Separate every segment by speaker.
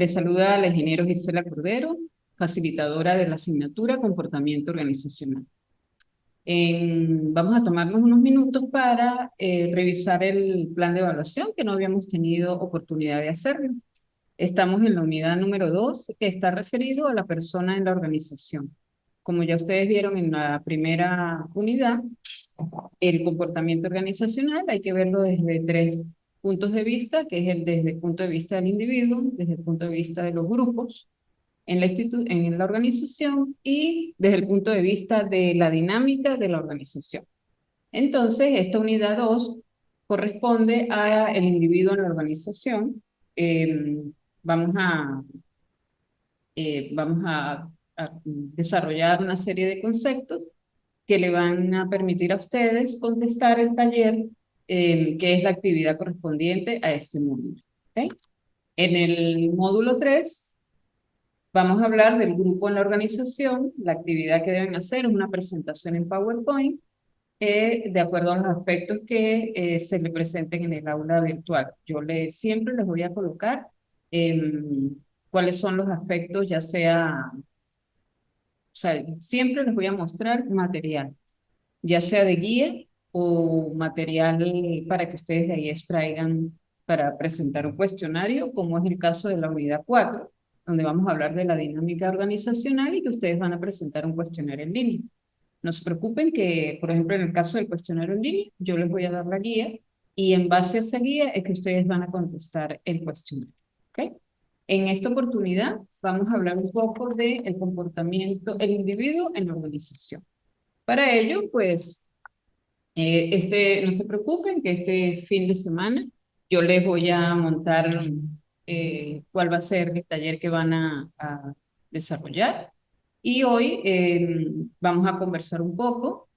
Speaker 1: Les saluda la ingeniero Gisela Cordero, facilitadora de la asignatura Comportamiento Organizacional. Vamos a tomarnos unos minutos para revisar el plan de evaluación que no habíamos tenido oportunidad de hacerlo. Estamos en la unidad número 2, que está referido a la persona en la organización. Como ya ustedes vieron en la primera unidad, el comportamiento organizacional hay que verlo desde tres puntos de vista, que es desde el punto de vista del individuo, desde el punto de vista de los grupos, en la organización y desde el punto de vista de la dinámica de la organización. Entonces, esta unidad 2 corresponde al individuo en la organización. Eh, vamos a, vamos a desarrollar una serie de conceptos que le van a permitir a ustedes contestar el taller, que es la actividad correspondiente a este módulo. ¿Okay? En el módulo 3 vamos a hablar del grupo en la organización. La actividad que deben hacer es una presentación en PowerPoint, de acuerdo a los aspectos que se le presenten en el aula virtual. Siempre les voy a colocar cuáles son los aspectos, ya sea, o sea, siempre les voy a mostrar material, ya sea de guía o material para que ustedes de ahí extraigan para presentar un cuestionario, como es el caso de la unidad 4, donde vamos a hablar de la dinámica organizacional y que ustedes van a presentar un cuestionario en línea. No se preocupen que, por ejemplo, en el caso del cuestionario en línea, yo les voy a dar la guía y en base a esa guía es que ustedes van a contestar el cuestionario. ¿Ok? En esta oportunidad vamos a hablar un poco del comportamiento, el individuo en la organización. Para ello, pues, no se preocupen que este fin de semana yo les voy a montar cuál va a ser el taller que van a desarrollar. Y hoy vamos a conversar un poco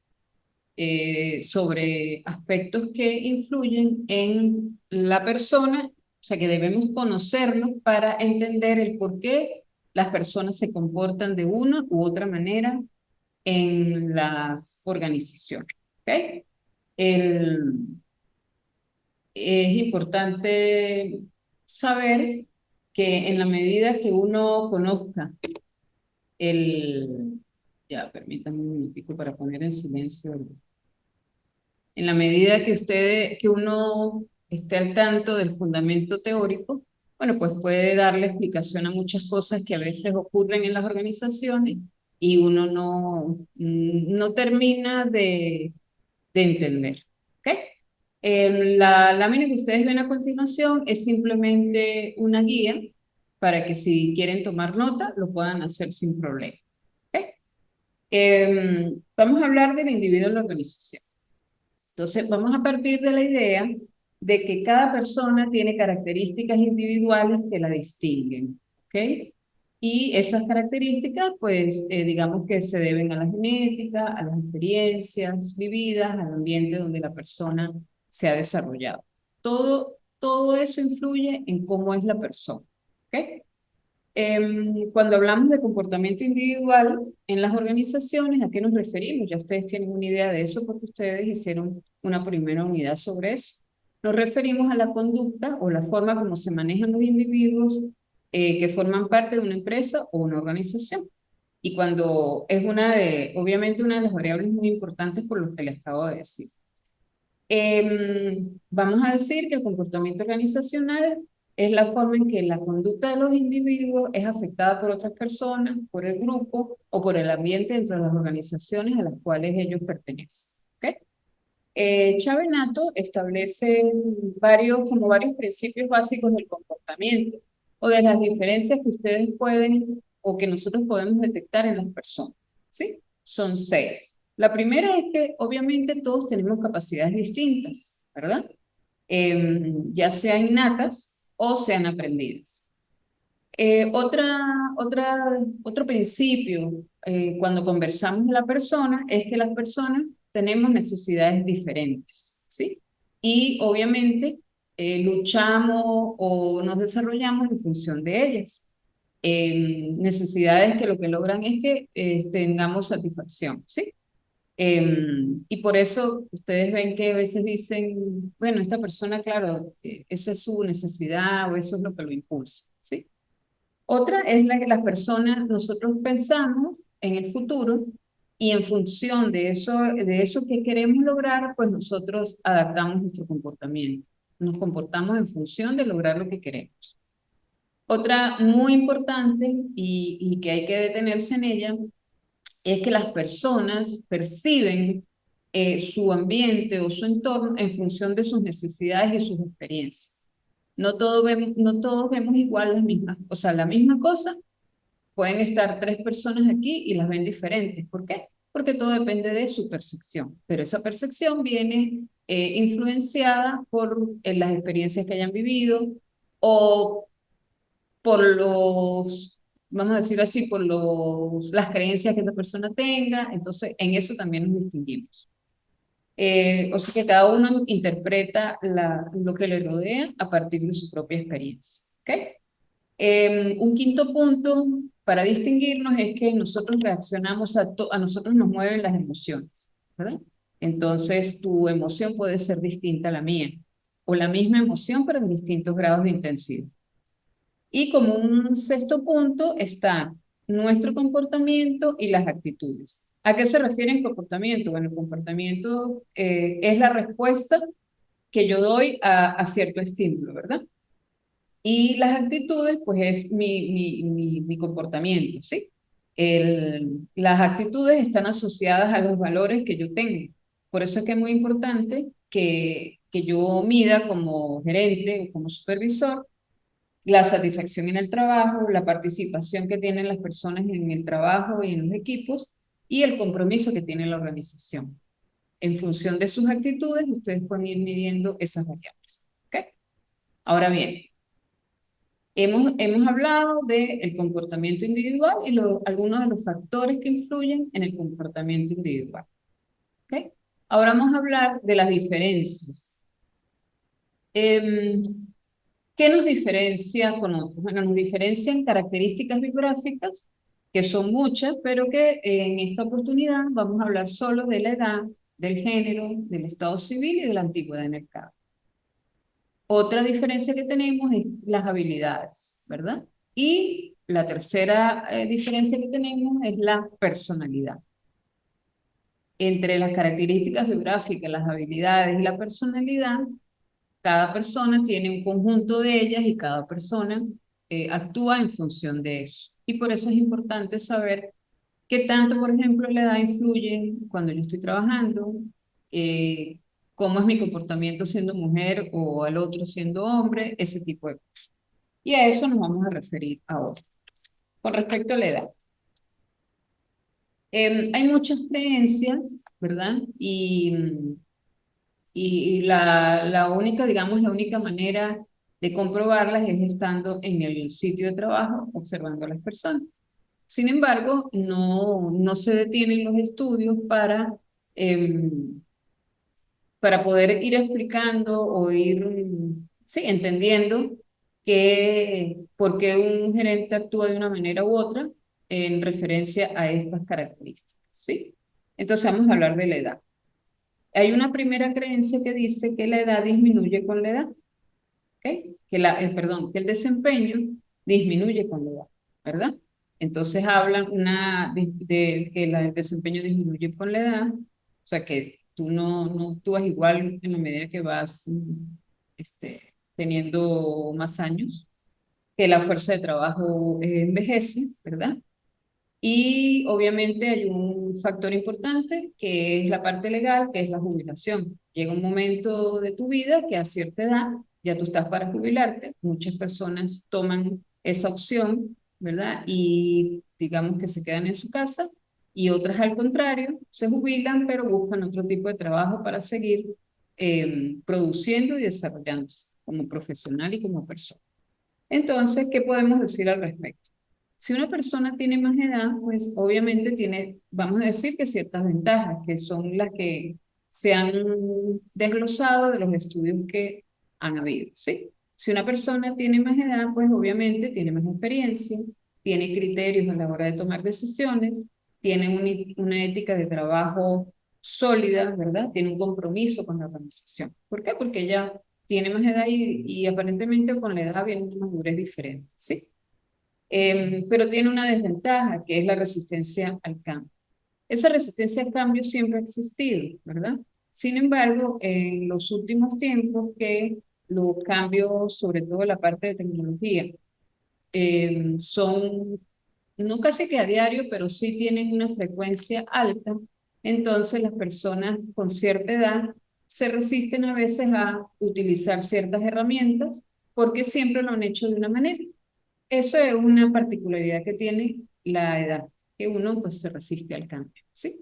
Speaker 1: sobre aspectos que influyen en la persona, o sea, que debemos conocerlos para entender el por qué las personas se comportan de una u otra manera en las organizaciones. ¿Ok? El, es importante saber que en la medida que uno conozca el... Ya, permítanme un minutico para poner en silencio. En la medida que uno esté al tanto del fundamento teórico, bueno, pues puede darle explicación a muchas cosas que a veces ocurren en las organizaciones y uno no termina de entender. ¿Ok? La lámina que ustedes ven a continuación es simplemente una guía para que si quieren tomar nota lo puedan hacer sin problema. ¿Ok? Vamos a hablar del individuo en la organización. Entonces, vamos a partir de la idea de que cada persona tiene características individuales que la distinguen. ¿Ok? Y esas características, pues, digamos que se deben a la genética, a las experiencias vividas, al ambiente donde la persona se ha desarrollado. Todo eso influye en cómo es la persona. ¿Ok? Cuando hablamos de comportamiento individual en las organizaciones, ¿a qué nos referimos? Ya ustedes tienen una idea de eso porque ustedes hicieron una primera unidad sobre eso. Nos referimos a la conducta o la forma como se manejan los individuos que forman parte de una empresa o una organización. Y cuando es obviamente una de las variables muy importantes por lo que les acabo de decir. Vamos a decir que el comportamiento organizacional es la forma en que la conducta de los individuos es afectada por otras personas, por el grupo o por el ambiente dentro de las organizaciones a las cuales ellos pertenecen. ¿Ok? Chavenato establece como varios principios básicos del comportamiento o de las diferencias que ustedes pueden o que nosotros podemos detectar en las personas. ¿Sí? Son 6. La primera es que obviamente todos tenemos capacidades distintas, ¿verdad? Ya sean innatas o sean aprendidas. Otro principio cuando conversamos de la persona es que las personas tenemos necesidades diferentes, ¿sí? Y obviamente luchamos o nos desarrollamos en función de ellas. Necesidades que lo que logran es que tengamos satisfacción, ¿sí? Y por eso ustedes ven que a veces dicen, bueno, esta persona, claro, esa es su necesidad o eso es lo que lo impulsa, ¿sí? Otra es la que las personas, nosotros pensamos en el futuro y en función de eso que queremos lograr, pues nosotros adaptamos nuestro comportamiento. Nos comportamos en función de lograr lo que queremos. Otra muy importante y que hay que detenerse en ella es que las personas perciben su ambiente o su entorno en función de sus necesidades y sus experiencias. No todos vemos igual las mismas, o sea, la misma cosa. Pueden estar tres personas aquí y las ven diferentes. ¿Por qué? Porque todo depende de su percepción, pero esa percepción viene influenciada por las experiencias que hayan vivido o por vamos a decir así, por las creencias que esa persona tenga. Entonces, en eso también nos distinguimos. O sea que cada uno interpreta lo que le rodea a partir de su propia experiencia. ¿Ok? Un quinto punto para distinguirnos es que nosotros reaccionamos a nosotros nos mueven las emociones, ¿verdad? Entonces, tu emoción puede ser distinta a la mía, o la misma emoción, pero en distintos grados de intensidad. Y como un sexto punto está nuestro comportamiento y las actitudes. ¿A qué se refiere el comportamiento? Bueno, el comportamiento es la respuesta que yo doy a cierto estímulo, ¿verdad? Y las actitudes, pues es mi comportamiento, ¿sí? Las actitudes están asociadas a los valores que yo tengo. Por eso es que es muy importante que yo mida como gerente o como supervisor la satisfacción en el trabajo, la participación que tienen las personas en el trabajo y en los equipos y el compromiso que tiene la organización. En función de sus actitudes, ustedes pueden ir midiendo esas variables. ¿Ok? Ahora bien, hemos hablado del comportamiento individual y algunos de los factores que influyen en el comportamiento individual. ¿Ok? Ahora vamos a hablar de las diferencias. Em, ¿Qué nos diferencia con otros? Bueno, nos diferencian características biográficas, que son muchas, pero que en esta oportunidad vamos a hablar solo de la edad, del género, del estado civil y de la antigüedad en el cargo. Otra diferencia que tenemos es las habilidades, ¿verdad? Y la tercera diferencia que tenemos es la personalidad. Entre las características biográficas, las habilidades y la personalidad, cada persona tiene un conjunto de ellas y cada persona actúa en función de eso. Y por eso es importante saber qué tanto, por ejemplo, la edad influye cuando yo estoy trabajando, eh, cómo es mi comportamiento siendo mujer o al otro siendo hombre, ese tipo de cosas. Y a eso nos vamos a referir ahora. Con respecto a la edad. Hay muchas creencias, ¿verdad? Y la única, digamos, la única manera de comprobarlas es estando en el sitio de trabajo observando a las personas. Sin embargo, no se detienen los estudios em, para poder ir explicando o ir, sí, entendiendo por qué un gerente actúa de una manera u otra en referencia a estas características, ¿sí? Entonces vamos a hablar de la edad. Hay una primera creencia que dice que la edad disminuye con la edad, ¿ok? Perdón, que el desempeño disminuye con la edad, ¿verdad? Entonces hablan de que el desempeño disminuye con la edad, o sea que tú no actúas igual en la medida que vas teniendo más años, que la fuerza de trabajo envejece, ¿verdad? Y obviamente hay un factor importante que es la parte legal, que es la jubilación. Llega un momento de tu vida que a cierta edad ya tú estás para jubilarte. Muchas personas toman esa opción, ¿verdad? Y digamos que se quedan en su casa y otras al contrario, se jubilan pero buscan otro tipo de trabajo para seguir produciendo y desarrollándose como profesional y como persona. Entonces, ¿qué podemos decir al respecto? Si una persona tiene más edad, pues obviamente tiene, vamos a decir que ciertas ventajas, que son las que se han desglosado de los estudios que han habido, ¿sí? Si una persona tiene más edad, pues obviamente tiene más experiencia, tiene criterios a la hora de tomar decisiones, tiene una ética de trabajo sólida, ¿verdad? Tiene un compromiso con la organización. ¿Por qué? Porque ella tiene más edad y aparentemente con la edad viene una madurez diferente, ¿sí? Pero tiene una desventaja, que es la resistencia al cambio. Esa resistencia al cambio siempre ha existido, ¿verdad? Sin embargo, en los últimos tiempos que los cambios, sobre todo en la parte de tecnología, son no casi que a diario, pero sí tienen una frecuencia alta, entonces las personas con cierta edad se resisten a veces a utilizar ciertas herramientas porque siempre lo han hecho de una manera. Eso es una particularidad que tiene la edad, que uno pues se resiste al cambio, ¿sí?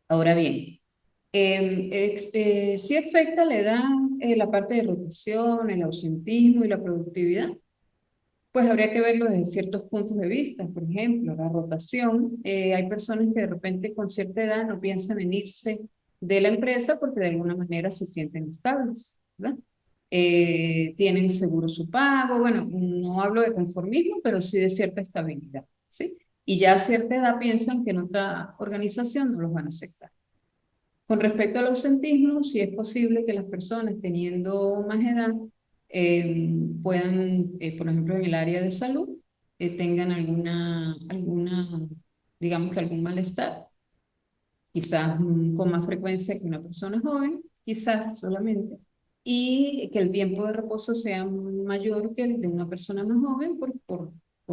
Speaker 1: Ahora bien, sí afecta la edad, la parte de rotación, el ausentismo y la productividad. Pues habría que verlo desde ciertos puntos de vista. Por ejemplo, la rotación. Hay personas que de repente con cierta edad no piensan en irse de la empresa porque de alguna manera se sienten estables, ¿verdad? Tienen seguro su pago. Bueno, no hablo de conformismo, pero sí de cierta estabilidad, ¿sí? Y ya a cierta edad piensan que en otra organización no los van a aceptar. Con respecto al ausentismo, sí es posible que las personas teniendo más edad puedan, por ejemplo, en el área de salud, tengan digamos que algún malestar, quizás con más frecuencia que una persona joven, quizás solamente, y que el tiempo de reposo sea mayor que el de una persona más joven por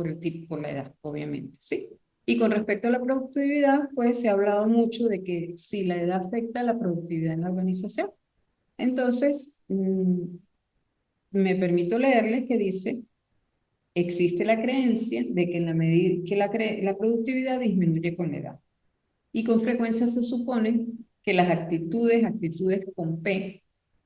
Speaker 1: el tipo, por la edad, obviamente, ¿sí? Y con respecto a la productividad, pues se ha hablado mucho de que si la edad afecta la productividad en la organización. Entonces, me permito leerles que dice, existe la creencia de que en la medida que la productividad disminuye con la edad. Y con frecuencia se supone que las actitudes con P,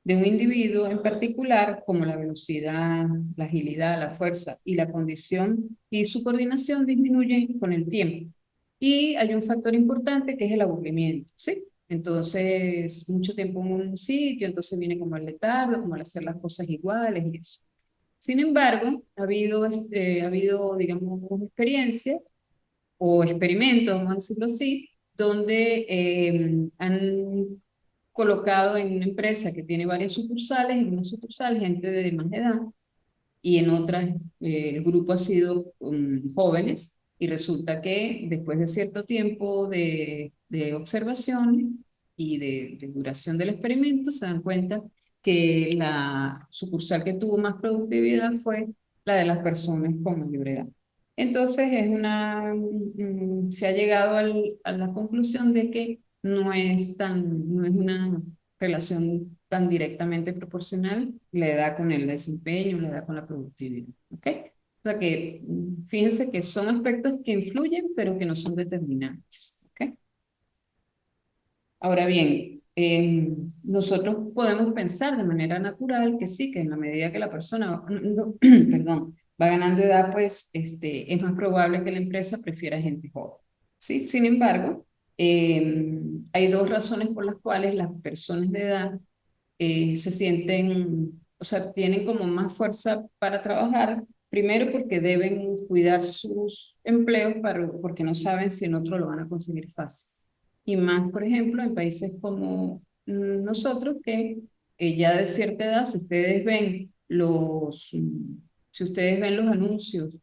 Speaker 1: de un individuo en particular, como la velocidad, la agilidad, la fuerza y la condición y su coordinación disminuyen con el tiempo. Y hay un factor importante que es el aburrimiento, ¿sí? Entonces, mucho tiempo en un sitio, entonces viene como el letargo, como el hacer las cosas iguales y eso. Sin embargo, ha habido, digamos, experiencias o experimentos, vamos a decirlo así, donde han colocado en una empresa que tiene varias sucursales, en una sucursal gente de más edad y en otras el grupo ha sido jóvenes y resulta que después de cierto tiempo de observación y de duración del experimento se dan cuenta que la sucursal que tuvo más productividad fue la de las personas con mayor edad. Entonces se ha llegado a la conclusión de que no es una relación tan directamente proporcional la edad con el desempeño, la edad con la productividad. ¿Ok? O sea que fíjense que son aspectos que influyen, pero que no son determinantes. ¿Ok? Ahora bien, nosotros podemos pensar de manera natural que sí, que en la medida que la persona, perdón, va ganando edad, pues es más probable que la empresa prefiera gente joven. ¿Sí? Sin embargo, hay dos razones por las cuales las personas de edad se sienten, o sea, tienen como más fuerza para trabajar, primero porque deben cuidar sus empleos porque no saben si en otro lo van a conseguir fácil. Y más, por ejemplo, en países como nosotros, que ya de cierta edad, si ustedes ven los anuncios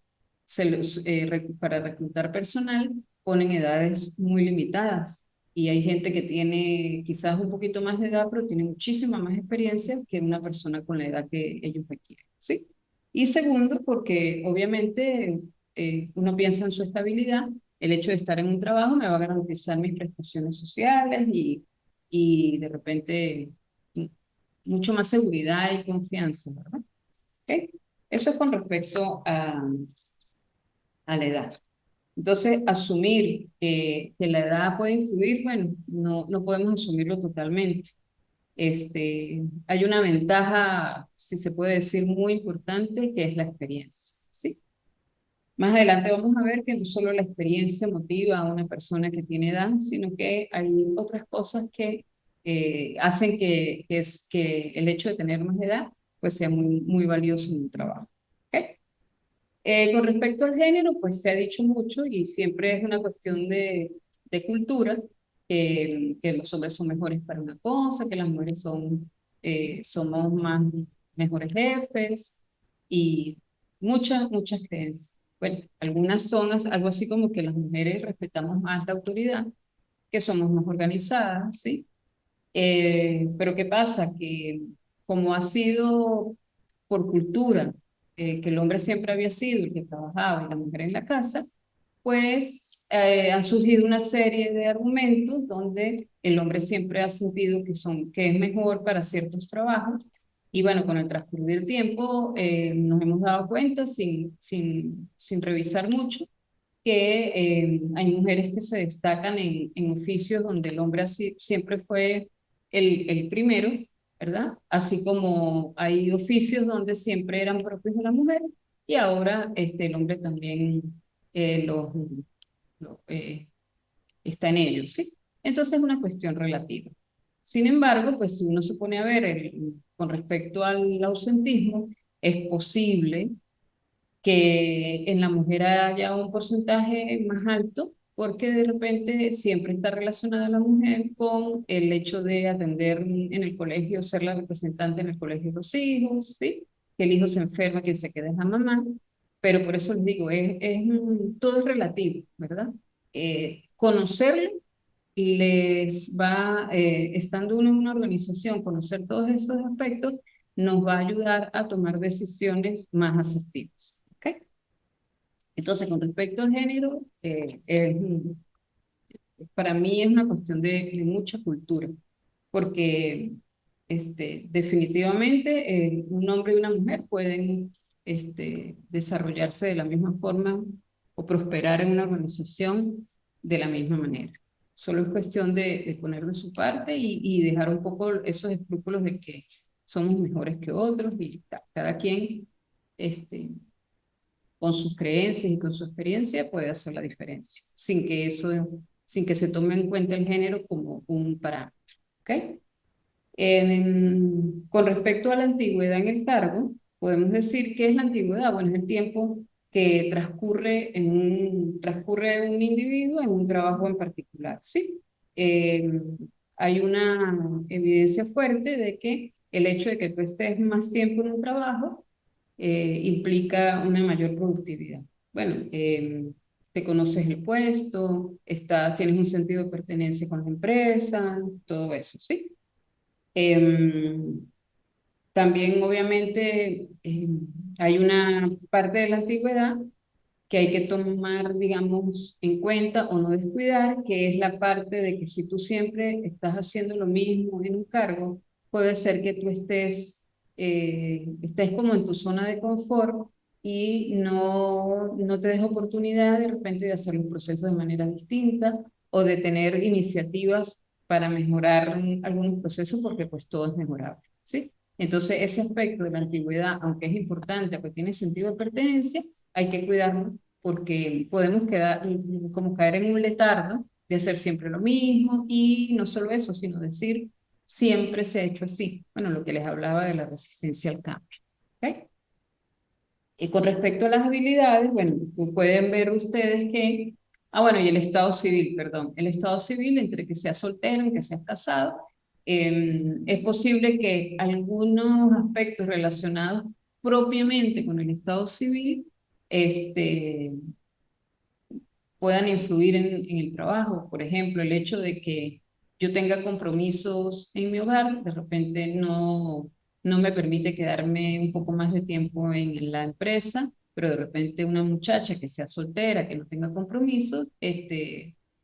Speaker 1: para reclutar personal, ponen edades muy limitadas y hay gente que tiene quizás un poquito más de edad, pero tiene muchísima más experiencia que una persona con la edad que ellos requieren, ¿sí? Y segundo, porque obviamente uno piensa en su estabilidad, el hecho de estar en un trabajo me va a garantizar mis prestaciones sociales y de repente mm, mucho más seguridad y confianza, ¿verdad? ¿Ok? Eso es con respecto a la edad. Entonces, asumir que la edad puede influir, bueno, no podemos asumirlo totalmente. Hay una ventaja, si se puede decir, muy importante, que es la experiencia, ¿sí? Más adelante vamos a ver que no solo la experiencia motiva a una persona que tiene edad, sino que hay otras cosas que hacen que el hecho de tener más edad pues sea muy valioso en un trabajo. ¿Ok? Con respecto al género, pues se ha dicho mucho y siempre es una cuestión de cultura, que los hombres son mejores para una cosa, que las mujeres somos mejores jefes y muchas creencias. Bueno, algunas son algo así como que las mujeres respetamos más la autoridad, que somos más organizadas, ¿sí? Pero ¿qué pasa? Que como ha sido por cultura, que el hombre siempre había sido el que trabajaba y la mujer en la casa, pues han surgido una serie de argumentos donde el hombre siempre ha sentido que es mejor para ciertos trabajos. Y bueno, con el transcurrir del tiempo nos hemos dado cuenta, sin revisar mucho, que hay mujeres que se destacan en oficios donde el hombre así, siempre fue el primero, ¿verdad? Así como hay oficios donde siempre eran propios de la mujer y ahora el hombre también eh, los, los, está en ellos, ¿sí? Entonces es una cuestión relativa. Sin embargo, pues si uno se pone a ver con respecto al ausentismo, es posible que en la mujer haya un porcentaje más alto, porque de repente siempre está relacionada la mujer con el hecho de atender en el colegio, ser la representante en el colegio de los hijos, ¿sí? Que el hijo se enferma, quien se queda es la mamá, pero por eso les digo, todo es relativo, ¿verdad? Conocerlo les va, estando uno en una organización, conocer todos esos aspectos, nos va a ayudar a tomar decisiones más asertivas. ¿Ok? Entonces, con respecto al género, para mí es una cuestión de mucha cultura, porque definitivamente un hombre y una mujer pueden desarrollarse de la misma forma o prosperar en una organización de la misma manera. Solo es cuestión de poner de su parte y dejar un poco esos escrúpulos de que somos mejores que otros y cada quien este, con sus creencias y con su experiencia puede hacer la diferencia, sin que se tome en cuenta el género como un parámetro. ¿Ok? Con respecto a la antigüedad en el cargo, podemos decir que es la antigüedad, bueno, es el tiempo que transcurre un individuo en un trabajo en particular, ¿sí? Eh, Hay una evidencia fuerte de que el hecho de que tú estés más tiempo en un trabajo implica una mayor productividad. Bueno, te conoces el puesto, tienes un sentido de pertenencia con la empresa, todo eso, ¿sí? Em, También, obviamente, hay una parte de la antigüedad que hay que tomar, digamos, en cuenta o no descuidar, que es la parte de que si tú siempre estás haciendo lo mismo en un cargo, puede ser que tú estés como en tu zona de confort y no te des oportunidad de repente de hacer los procesos de manera distinta o de tener iniciativas para mejorar algunos procesos porque pues todo es mejorable, ¿sí? Entonces ese aspecto de la antigüedad, aunque es importante, porque tiene sentido de pertenencia, hay que cuidarlo porque podemos como caer en un letargo de hacer siempre lo mismo y no solo eso, sino decir siempre se ha hecho así. Bueno, lo que les hablaba de la resistencia al cambio. ¿Ok? Y con respecto a las habilidades, bueno, pueden ver ustedes que, bueno, y el estado civil, perdón, el estado civil entre que seas soltero y que seas casado, es posible que algunos aspectos relacionados propiamente con el estado civil, este, puedan influir en el trabajo. Por ejemplo, el hecho de que yo tenga compromisos en mi hogar, de repente no me permite quedarme un poco más de tiempo en la empresa, pero de repente una muchacha que sea soltera, que no tenga compromisos,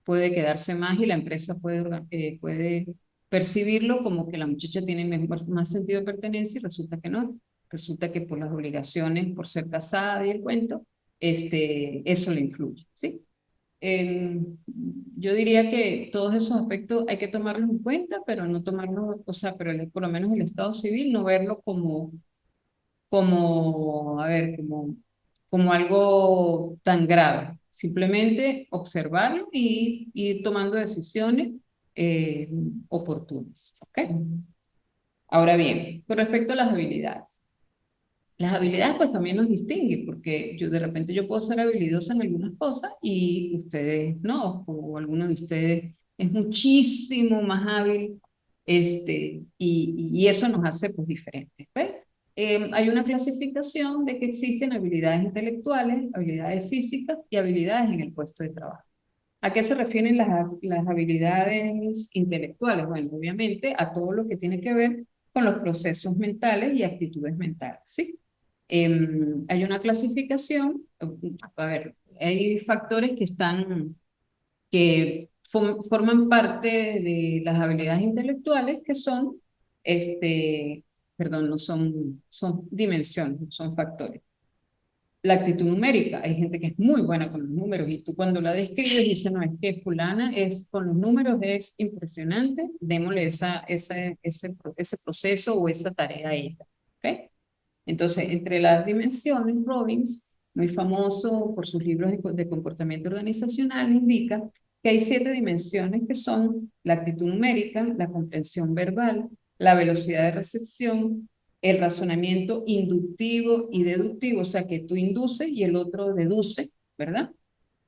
Speaker 1: puede quedarse más y la empresa puede percibirlo como que la muchacha tiene más sentido de pertenencia y resulta que no. Resulta que por las obligaciones, por ser casada y el cuento, eso le influye, ¿sí? Yo diría que todos esos aspectos hay que tomarlos en cuenta, pero no tomarlos, o sea, pero por lo menos el estado civil, no verlo a ver, como algo tan grave. Simplemente observarlo y ir tomando decisiones eh, oportunas. ¿Ok? Ahora bien, con respecto a las habilidades. Las habilidades pues también nos distinguen, porque yo de repente yo puedo ser habilidosa en algunas cosas y ustedes no, o alguno de ustedes es muchísimo más hábil, y eso nos hace pues diferentes, ¿ves? hay una clasificación de que existen habilidades intelectuales, habilidades físicas y habilidades en el puesto de trabajo. ¿A qué se refieren las habilidades intelectuales? Bueno, obviamente a todo lo que tiene que ver con los procesos mentales y actitudes mentales, ¿sí? Hay una clasificación, a ver, hay factores que forman parte de las habilidades intelectuales que son, perdón, no son, son dimensiones, no son factores. La actitud numérica, hay gente que es muy buena con los números y tú cuando la describes dices, no, es que fulana es, con los números es impresionante, démosle ese proceso o esa tarea a ella, ¿ok? Entonces, entre las dimensiones, Robbins, muy famoso por sus libros de comportamiento organizacional, indica que hay 7 dimensiones que son la actitud numérica, la comprensión verbal, la velocidad de recepción, el razonamiento inductivo y deductivo, o sea que tú induces y el otro deduce, ¿verdad?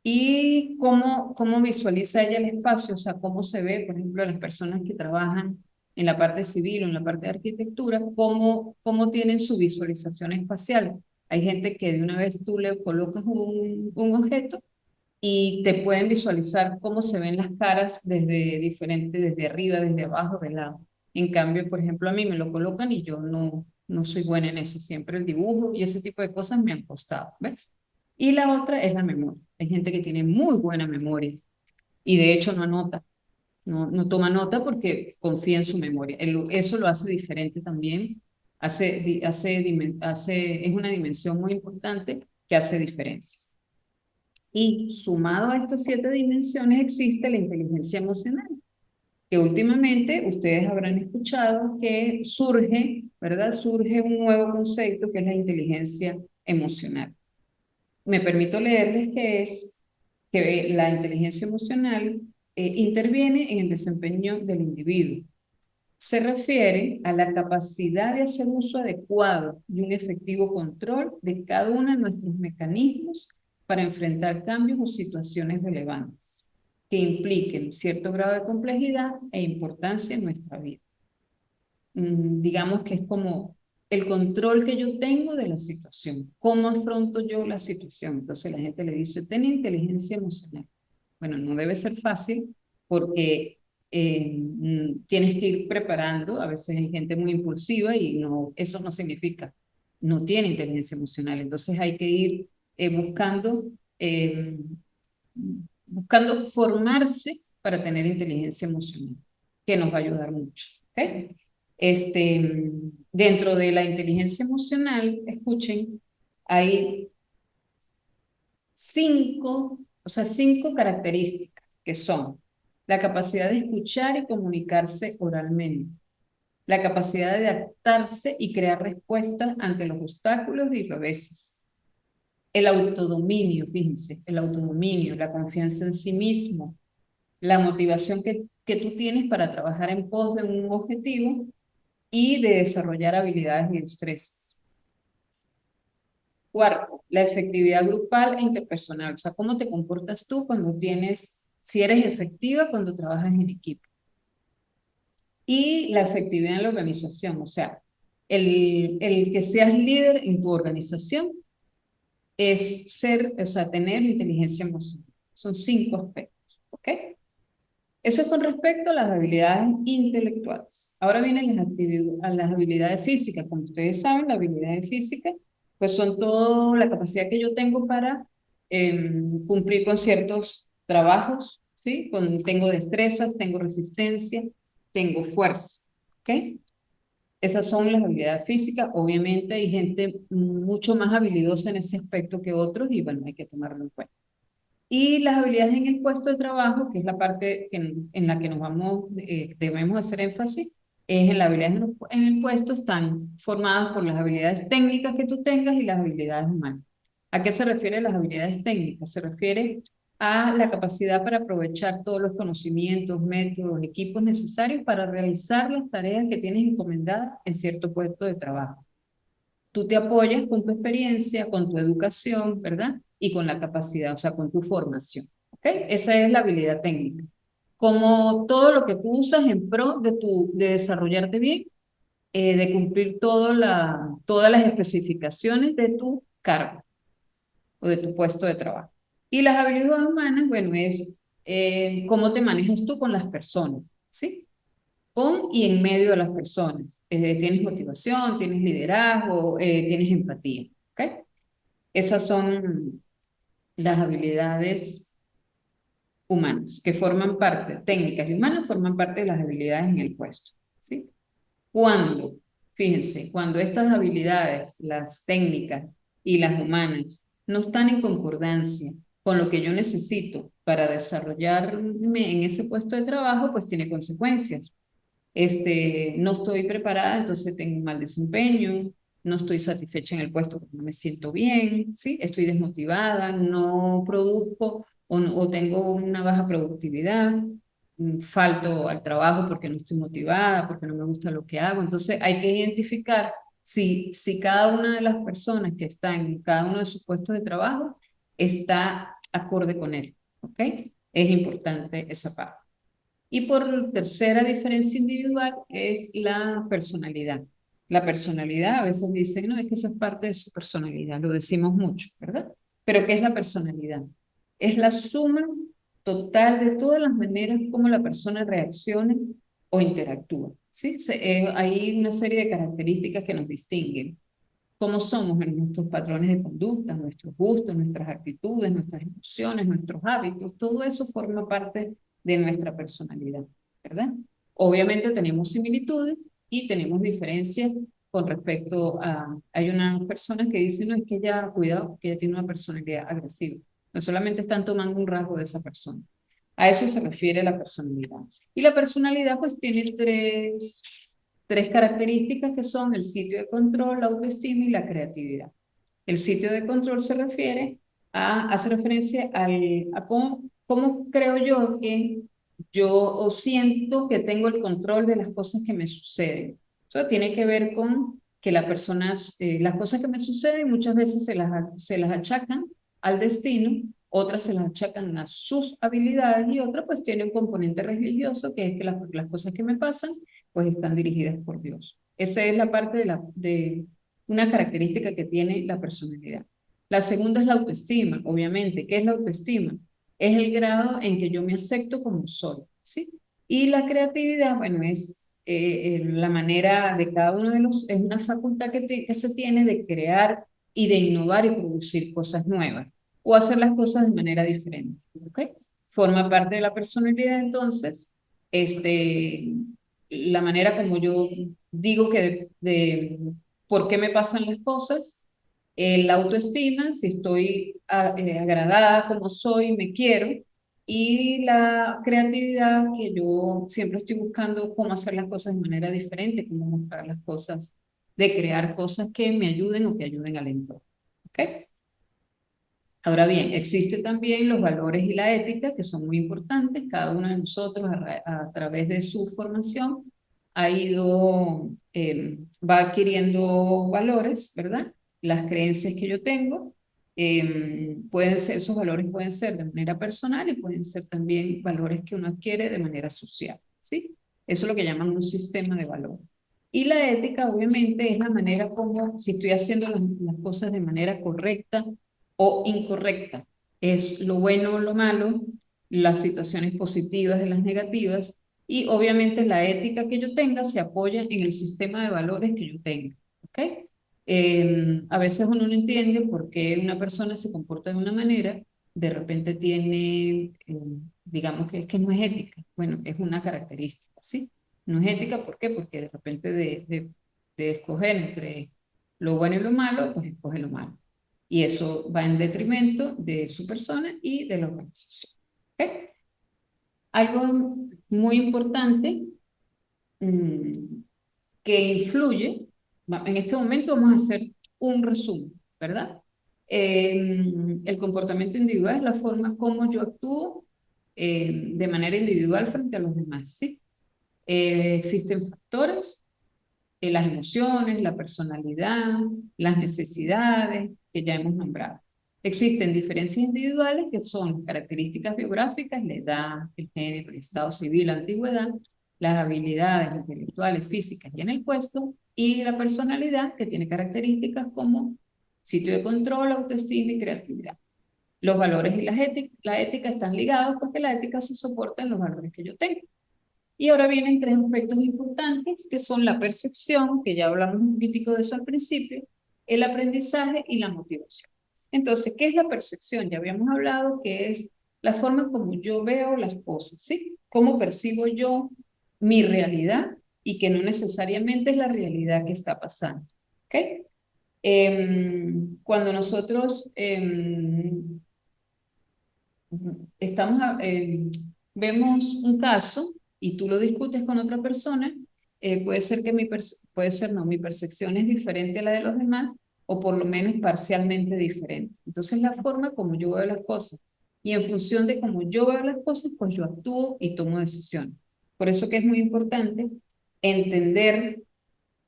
Speaker 1: Y cómo visualiza ella el espacio, o sea, cómo se ve, por ejemplo, las personas que trabajan en la parte civil o en la parte de arquitectura, cómo tienen su visualización espacial. Hay gente que de una vez tú le colocas un objeto y te pueden visualizar cómo se ven las caras desde diferente, desde arriba, desde abajo, de lado. En cambio, por ejemplo, a mí me lo colocan y yo no soy buena en eso. Siempre el dibujo y ese tipo de cosas me han costado, ¿ves? Y la otra es la memoria. Hay gente que tiene muy buena memoria y de hecho no anota, no toma nota porque confía en su memoria. Eso lo hace diferente también. Es una dimensión muy importante que hace diferencia. Y sumado a estas 7 dimensiones existe la inteligencia emocional, que últimamente ustedes habrán escuchado que surge, ¿verdad? Surge un nuevo concepto que es la inteligencia emocional. Me permito leerles que la inteligencia emocional interviene en el desempeño del individuo. Se refiere a la capacidad de hacer uso adecuado y un efectivo control de cada uno de nuestros mecanismos para enfrentar cambios o situaciones relevantes que impliquen cierto grado de complejidad e importancia en nuestra vida. Digamos que es como el control que yo tengo de la situación. ¿Cómo afronto yo la situación? Entonces la gente le dice, ten inteligencia emocional. Bueno, no debe ser fácil porque tienes que ir preparando. A veces hay gente muy impulsiva y no, eso no significa, no tiene inteligencia emocional. Entonces hay que ir eh, buscando formarse para tener inteligencia emocional, que nos va a ayudar mucho. ¿Ok? Dentro de la inteligencia emocional, escuchen, hay 5 características que son la capacidad de escuchar y comunicarse oralmente, la capacidad de adaptarse y crear respuestas ante los obstáculos y reveses, el autodominio, fíjense, el autodominio, la confianza en sí mismo, la motivación que tú tienes para trabajar en pos de un objetivo y de desarrollar habilidades y destrezas. Cuarto, la efectividad grupal e interpersonal, o sea, cómo te comportas tú si eres efectiva cuando trabajas en equipo. Y la efectividad en la organización, o sea, el que seas líder en tu organización es o sea, tener inteligencia emocional. Son 5 aspectos, ¿ok? Eso es con respecto a las habilidades intelectuales. Ahora vienen las habilidades físicas. Como ustedes saben, las habilidades físicas pues son toda la capacidad que yo tengo para cumplir con ciertos trabajos, ¿sí? Tengo destrezas, tengo resistencia, tengo fuerza, ¿ok? Esas son las habilidades físicas. Obviamente hay gente mucho más habilidosa en ese aspecto que otros y bueno, hay que tomarlo en cuenta. Y las habilidades en el puesto de trabajo, que es la parte en la que debemos hacer énfasis, es en las habilidades en el puesto, están formadas por las habilidades técnicas que tú tengas y las habilidades humanas. ¿A qué se refiere las habilidades técnicas? Se refiere a la capacidad para aprovechar todos los conocimientos, métodos, equipos necesarios para realizar las tareas que tienes encomendadas en cierto puesto de trabajo. Tú te apoyas con tu experiencia, con tu educación, ¿verdad? Y con la capacidad, o sea, con tu formación. ¿Ok? Esa es la habilidad técnica. Como todo lo que tú usas en pro de desarrollarte bien de cumplir todas las especificaciones de tu cargo o de tu puesto de trabajo. Y las habilidades humanas, bueno, es cómo te manejas tú con las personas, ¿sí? Con y en medio de las personas. Tienes motivación, tienes liderazgo, tienes empatía, ¿ok? Esas son las habilidades humanas, que forman parte, técnicas y humanas forman parte de las habilidades en el puesto, ¿sí? Cuando, fíjense, cuando estas habilidades, las técnicas y las humanas, no están en concordancia con lo que yo necesito para desarrollarme en ese puesto de trabajo, pues tiene consecuencias. No estoy preparada, entonces tengo un mal desempeño, no estoy satisfecha en el puesto porque no me siento bien, ¿sí? Estoy desmotivada, no produzco o tengo una baja productividad, falto al trabajo porque no estoy motivada, porque no me gusta lo que hago. Entonces hay que identificar si cada una de las personas que está en cada uno de sus puestos de trabajo está acorde con él, ¿ok? Es importante esa parte. Y por tercera diferencia individual es la personalidad. La personalidad, a veces dicen, no, es que eso es parte de su personalidad, lo decimos mucho, ¿verdad? Pero ¿qué es la personalidad? Es la suma total de todas las maneras como la persona reacciona o interactúa, ¿sí? Hay una serie de características que nos distinguen. Cómo somos en nuestros patrones de conducta, nuestros gustos, nuestras actitudes, nuestras emociones, nuestros hábitos, todo eso forma parte de nuestra personalidad, ¿verdad? Obviamente tenemos similitudes y tenemos diferencias con respecto a... Hay unas personas que dicen, no, es que ella, cuidado, que ella tiene una personalidad agresiva. No solamente están tomando un rasgo de esa persona. A eso se refiere la personalidad. Y la personalidad pues tiene tres características que son el sitio de control, la autoestima y la creatividad. El sitio de control se refiere hace referencia a cómo creo yo que yo o siento que tengo el control de las cosas que me suceden. Eso tiene que ver con que las cosas que me suceden muchas veces se las achacan al destino, otras se las achacan a sus habilidades y otras pues tiene un componente religioso que es que las cosas que me pasan pues están dirigidas por Dios. Esa es la parte de una característica que tiene la personalidad. La segunda es la autoestima, obviamente. ¿Qué es la autoestima? Es el grado en que yo me acepto como soy, ¿sí? Y la creatividad, bueno, es la manera de cada uno de es una facultad que se tiene de crear y de innovar y producir cosas nuevas o hacer las cosas de manera diferente, ¿ok? Forma parte de la personalidad, entonces, este, la manera como yo digo que por qué me pasan las cosas, la autoestima, si estoy agradada como soy, me quiero, y la creatividad, que yo siempre estoy buscando cómo hacer las cosas de manera diferente, cómo mostrar las cosas, de crear cosas que me ayuden o que ayuden al entorno. ¿Ok? Ahora bien, existen también los valores y la ética, que son muy importantes. Cada uno de nosotros, a través de su formación, va adquiriendo valores, ¿verdad? Las creencias que yo tengo, esos valores pueden ser de manera personal y pueden ser también valores que uno adquiere de manera social, ¿sí? Eso es lo que llaman un sistema de valores. Y la ética, obviamente, es la manera como, si estoy haciendo las cosas de manera correcta, o incorrecta. Es lo bueno o lo malo, las situaciones positivas y las negativas, y obviamente la ética que yo tenga se apoya en el sistema de valores que yo tenga. ¿Ok? A veces uno no entiende por qué una persona se comporta de una manera, de repente tiene, digamos que es que no es ética. Bueno, es una característica, ¿sí? No es ética, ¿por qué? Porque de repente de escoger entre lo bueno y lo malo, pues escoge lo malo. Y eso va en detrimento de su persona y de la organización. ¿Ok? Algo muy importante mm, que influye, en este momento vamos a hacer un resumen, ¿verdad? El comportamiento individual es la forma como yo actúo de manera individual frente a los demás, ¿sí? Existen factores, las emociones, la personalidad, las necesidades que ya hemos nombrado. Existen diferencias individuales que son características biográficas, la edad, el género, el estado civil, la antigüedad, las habilidades intelectuales, físicas y en el puesto, y la personalidad, que tiene características como sitio de control, autoestima y creatividad. Los valores y la ética están ligados porque la ética se soporta en los valores que yo tengo. Y ahora vienen tres aspectos importantes, que son la percepción, que ya hablamos un poquitico de eso al principio, el aprendizaje y la motivación. Entonces, ¿qué es la percepción? Ya habíamos hablado que es la forma como yo veo las cosas, ¿sí? Cómo percibo yo mi realidad y que no necesariamente es la realidad que está pasando, ¿ok? Cuando nosotros estamos vemos un caso y tú lo discutes con otra persona, puede ser que puede ser no, mi percepción es diferente a la de los demás o por lo menos parcialmente diferente. Entonces la forma como yo veo las cosas y en función de cómo yo veo las cosas, pues yo actúo y tomo decisiones. Por eso que es muy importante entender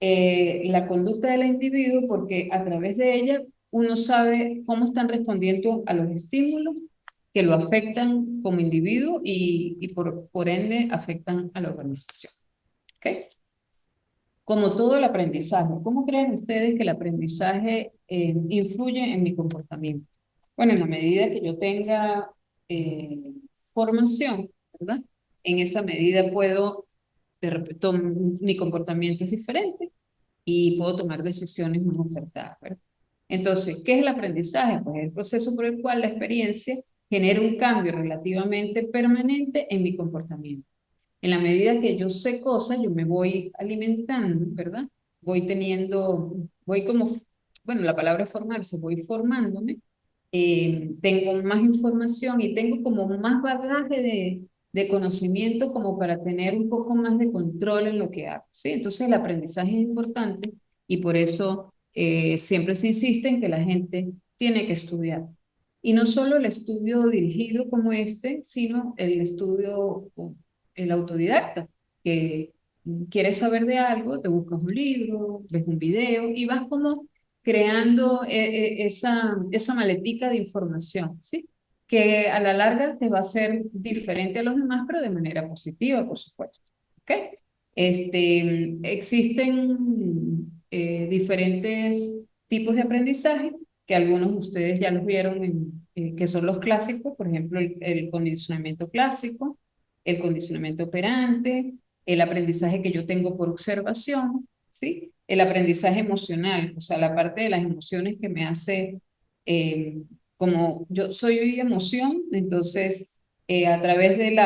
Speaker 1: la conducta del individuo porque a través de ella uno sabe cómo están respondiendo a los estímulos que lo afectan como individuo y por ende afectan a la organización. ¿Okay? Como todo el aprendizaje, ¿cómo creen ustedes que el aprendizaje influye en mi comportamiento? Bueno, en la medida que yo tenga eh, formación, ¿verdad? En esa medida puedo, de repente, mi comportamiento es diferente y puedo tomar decisiones más acertadas, ¿verdad? Entonces, ¿qué es el aprendizaje? Pues es el proceso por el cual la experiencia genera un cambio relativamente permanente en mi comportamiento. En la medida que yo sé cosas, yo me voy alimentando, ¿verdad? Voy teniendo, voy como, bueno, la palabra es formarse, voy formándome, tengo más información y tengo como más bagaje de conocimiento como para tener un poco más de control en lo que hago, ¿sí? Entonces el aprendizaje es importante y por eso siempre se insiste en que la gente tiene que estudiar. Y no solo el estudio dirigido como este, sino el estudio, el autodidacta, que quieres saber de algo, te buscas un libro, ves un video y vas como creando esa maletica de información, ¿sí? Que a la larga te va a ser diferente a los demás, pero de manera positiva, por supuesto. ¿Ok? Existen diferentes tipos de aprendizaje que algunos de ustedes ya los vieron, que son los clásicos, por ejemplo, el condicionamiento clásico, el condicionamiento operante, el aprendizaje que yo tengo por observación, ¿sí? El aprendizaje emocional, o sea, la parte de las emociones que me hace, eh, como yo soy emoción, entonces a través de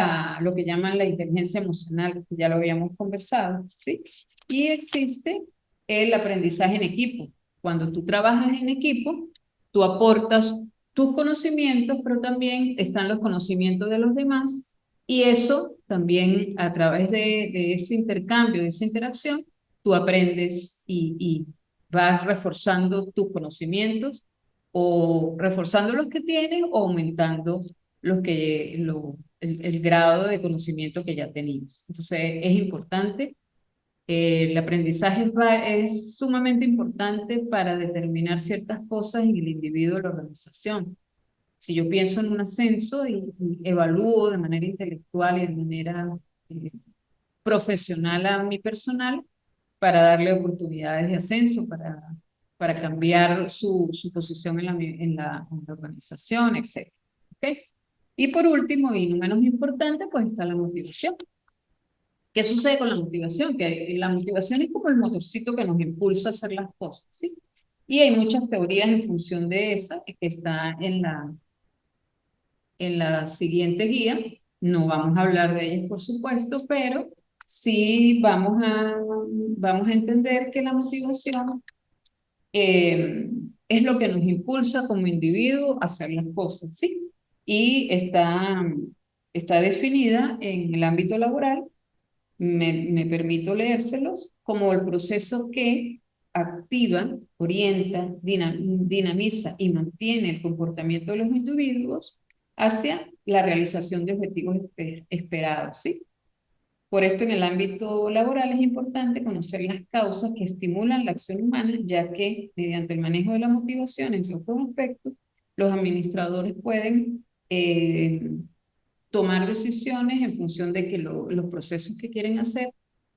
Speaker 1: lo que llaman la inteligencia emocional, que ya lo habíamos conversado, ¿sí? Y existe el aprendizaje en equipo. Cuando tú trabajas en equipo, tú aportas tus conocimientos, pero también están los conocimientos de los demás, y eso también a través de ese intercambio, de esa interacción, tú aprendes y vas reforzando tus conocimientos o reforzando los que tienes o aumentando el grado de conocimiento que ya tenías. Entonces es importante. El aprendizaje es sumamente importante para determinar ciertas cosas en el individuo o la organización. Si yo pienso en un ascenso y evalúo de manera intelectual y de manera eh, profesional a mi personal para darle oportunidades de ascenso, para cambiar su posición en la organización, etc. ¿Okay? Y por último, y no menos importante, pues está la motivación. ¿Qué sucede con la motivación? Que la motivación es como el motorcito que nos impulsa a hacer las cosas, ¿sí? Y hay muchas teorías en función de esa, que está en la siguiente guía. No vamos a hablar de ellas, por supuesto, pero sí vamos a entender que la motivación es lo que nos impulsa como individuo a hacer las cosas, ¿sí? Y está definida en el ámbito laboral, me permito leérselos, como el proceso que activa, orienta, dinamiza y mantiene el comportamiento de los individuos hacia la realización de objetivos esperados, ¿sí? Por esto, en el ámbito laboral es importante conocer las causas que estimulan la acción humana, ya que mediante el manejo de la motivación, entre otros aspectos, los administradores pueden tomar decisiones en función de que los procesos que quieren hacer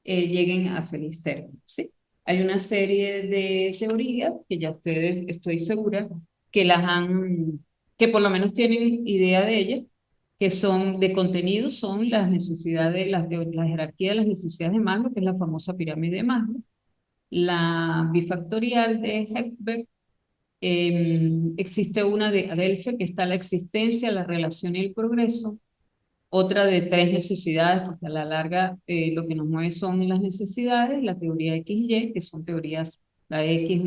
Speaker 1: lleguen a feliz término, ¿sí? Hay una serie de teorías que ya ustedes, estoy segura, que que por lo menos tienen idea de ellas, que son de contenido, son las necesidades, la jerarquía de las necesidades de Maslow, que es la famosa pirámide de Maslow, la bifactorial de Hexberg, existe una de Adelphi, que está la existencia, la relación y el progreso, otra de tres necesidades, porque a la larga lo que nos mueve son las necesidades, la teoría X y Y, que son teorías, la X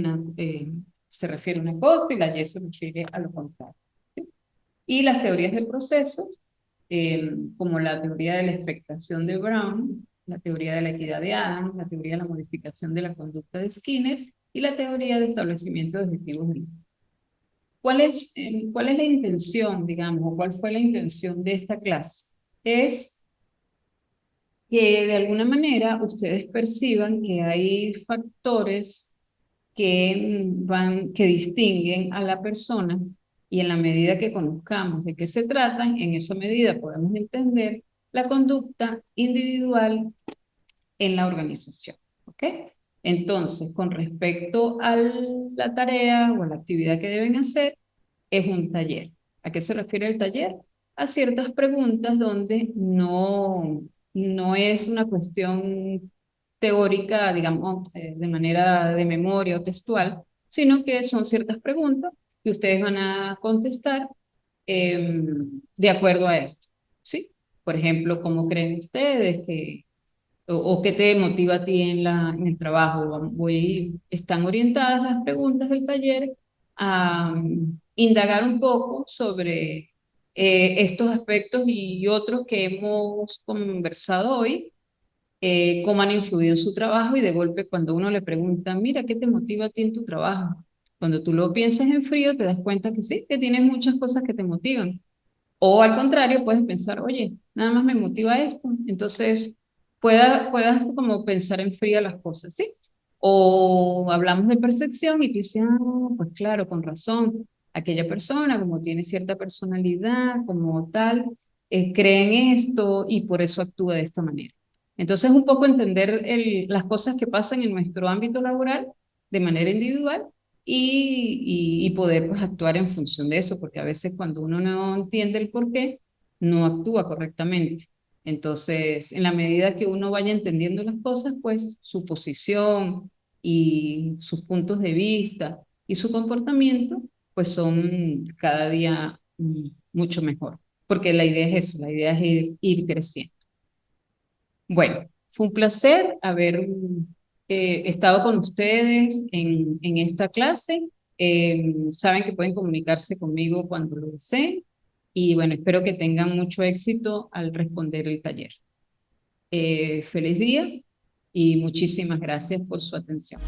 Speaker 1: se refiere a una cosa y la Y se refiere a lo contrario. ¿Sí? Y las teorías de procesos, como la teoría de la expectación de Brown, la teoría de la equidad de Adams, la teoría de la modificación de la conducta de Skinner y la teoría de establecimiento de objetivos de vida. ¿Cuál es la intención, digamos, o cuál fue la intención de esta clase? Es que de alguna manera ustedes perciban que hay factores que distinguen a la persona y en la medida que conozcamos de qué se tratan, en esa medida podemos entender la conducta individual en la organización. ¿Ok? Entonces, con respecto a la tarea o a la actividad que deben hacer, es un taller. ¿A qué se refiere el taller? A ciertas preguntas donde no es una cuestión teórica, digamos, de manera de memoria o textual, sino que son ciertas preguntas que ustedes van a contestar de acuerdo a esto, ¿sí? Por ejemplo, ¿cómo creen ustedes que o qué te motiva a ti en el trabajo? Están orientadas las preguntas del taller a indagar un poco sobre estos aspectos y otros que hemos conversado hoy, cómo han influido en su trabajo y de golpe cuando uno le pregunta, mira, ¿qué te motiva a ti en tu trabajo? Cuando tú lo piensas en frío, te das cuenta que sí, que tienes muchas cosas que te motivan. O al contrario, puedes pensar, oye, nada más me motiva esto. Entonces, puedas como pensar en frío las cosas, ¿sí? O hablamos de percepción y tú dices, ah, pues claro, con razón. Aquella persona, como tiene cierta personalidad, como tal, cree en esto y por eso actúa de esta manera. Entonces, un poco entender las cosas que pasan en nuestro ámbito laboral de manera individual y poder pues, actuar en función de eso, porque a veces cuando uno no entiende el por qué, no actúa correctamente. Entonces, en la medida que uno vaya entendiendo las cosas, pues su posición y sus puntos de vista y su comportamiento, pues son cada día mucho mejor, porque la idea es eso, la idea es ir creciendo. Bueno, fue un placer haber estado con ustedes en esta clase. Saben que pueden comunicarse conmigo cuando lo deseen y bueno, espero que tengan mucho éxito al responder el taller. Feliz día y muchísimas gracias por su atención.